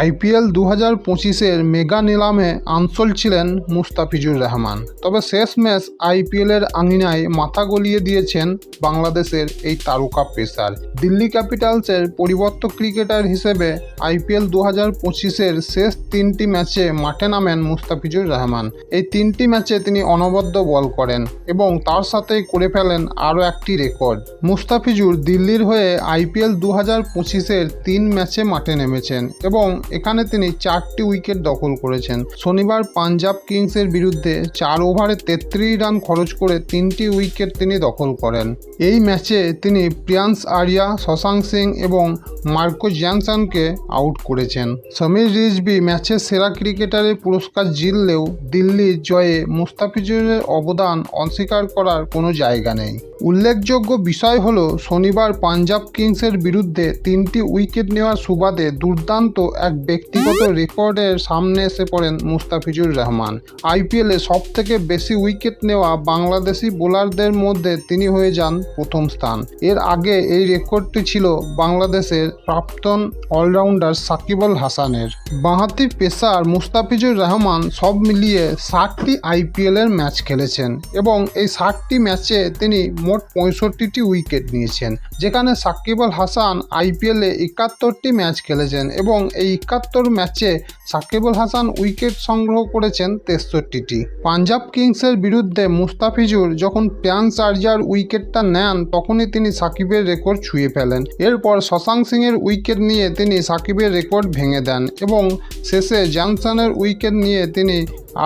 IPL 2025-এর mega নিলামে unsold ছিলেন মুস্তাফিজুর রহমান। তবে শেষমেশ আইপিএলের আঙিনায় মাথা গলিয়ে দিয়েছেন বাংলাদেশের এই তারকা পেসার। দিল্লি ক্যাপিটালসের পরিবর্তক ক্রিকেটার হিসেবে আইপিএল 2025-এর শেষ 3টি ম্যাচে মাঠে নামেন মুস্তাফিজুর রহমান। এই 3টি ম্যাচে তিনি অনবদ্য বল করেন এবং তার সাথেই করে ফেলেন আরও একটি রেকর্ড। মুস্তাফিজুর দিল্লির হয়ে আইপিএল 2025-এর 3 ম্যাচে মাঠে নেমেছেন এবং এখানে তিনি 4টি উইকেট দখল করেছেন। শনিবার পাঞ্জাব কিংসের বিরুদ্ধে 4 ওভারে 33 রান খরচ করে 3টি উইকেট তিনি দখল করেন। এই ম্যাচে তিনি প্রিয়ান্স আরিয়া, শশাঙ্ক সিং এবং মার্কো জ্যানসনকে আউট করেছেন। সমীর রিজভি ম্যাচের সেরা ক্রিকেটারের পুরস্কার জিতলেও দিল্লির জয়ে মুস্তাফিজুরের অবদান অস্বীকার করার কোনো জায়গা নেই। উল্লেখযোগ্য বিষয় হলো শনিবার পাঞ্জাব কিংসের বিরুদ্ধে 3টি উইকেট নেওয়ার সুবাদে দুর্দান্ত এক ব্যক্তিগত রেকর্ডের সামনে এসে পড়েন মুস্তাফিজুর রহমান। আইপিএলে সবথেকে বেশি উইকেট নেওয়া বাংলাদেশি বোলারদের মধ্যে তিনি হয়ে যান প্রথম স্থান। এর আগে এই রেকর্ডটি ছিল বাংলাদেশের প্রাক্তন অলরাউন্ডার সাকিব আল হাসানের। বাঁহাতি পেসার মুস্তাফিজুর রহমান সব মিলিয়ে 60টি আইপিএলের ম্যাচ খেলেছেন এবং এই 60টি ম্যাচে তিনি মোট 65টি উইকেট নিয়েছেন, যেখানে সাকিব আল হাসান আইপিএলে 71টি ম্যাচ খেলেছেন এবং এই 71 ম্যাচে সাকিব আল হাসান উইকেট সংগ্রহ করেছেন 63টি। পাঞ্জাব কিংসের বিরুদ্ধে মুস্তাফিজুর যখন প্রিয়ান্স আরিয়ার উইকেটটা নেন তখনই তিনি সাকিবের রেকর্ড ছুঁয়ে ফেলেন। এরপর শশাঙ্ক সিংয়ের উইকেট নিয়ে তিনি সাকিবের রেকর্ড ভেঙে দেন এবং শেষে জনসনের উইকেট নিয়ে তিনি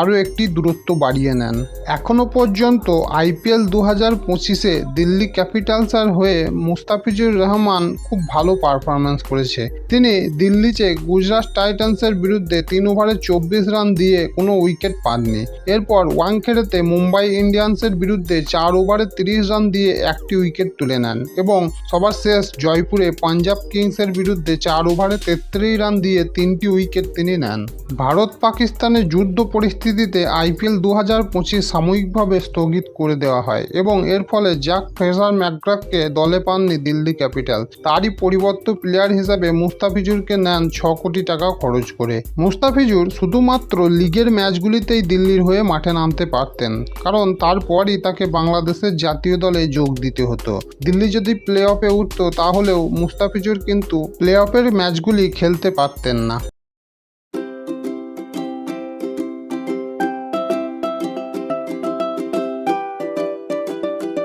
আরও একটি দূরত্ব বাড়িয়ে নেন। এখনও পর্যন্ত আইপিএল 2025-এ দিল্লি ক্যাপিটালসের হয়ে মুস্তাফিজুর রহমান খুব ভালো পারফরমেন্স করেছে। তিনি দিল্লিতে গুজরাট টাইটান্সের বিরুদ্ধে 3 ওভারে 24 রান দিয়ে কোনো উইকেট পাননি। এরপর ওয়াংখেড়েতে মুম্বাই ইন্ডিয়ান্সের বিরুদ্ধে 4 ওভারে 30 রান দিয়ে একটি উইকেট তুলে নেন এবং সবার শেষ জয়পুরে পাঞ্জাব কিংসের বিরুদ্ধে 4 ওভারে 33 রান দিয়ে 3টি উইকেট তিনি নেন। ভারত পাকিস্তানের যুদ্ধ পরিস্থিতিতে আইপিএল 2025 সাময়িকভাবে স্থগিত করে দেওয়া হয় এবং এর ফলে জ্যাক ফ্রেজার ম্যাকগ্রাথকে দলে পাননি দিল্লি ক্যাপিটাল। তারই পরিবর্তন প্লেয়ার হিসাবে মুস্তাফিজুরকে নেন 6 কোটি টাকা খরচ করে। মুস্তাফিজুর শুধুমাত্র লিগের ম্যাচগুলিতেই দিল্লির হয়ে মাঠে নামতে পারতেন, কারণ তারপরই তাকে বাংলাদেশের জাতীয় দলে যোগ দিতে হতো। দিল্লি যদি প্লে অফে উঠত তাহলেও মুস্তাফিজুর কিন্তু প্লে অফের ম্যাচগুলি খেলতে পারতেন না।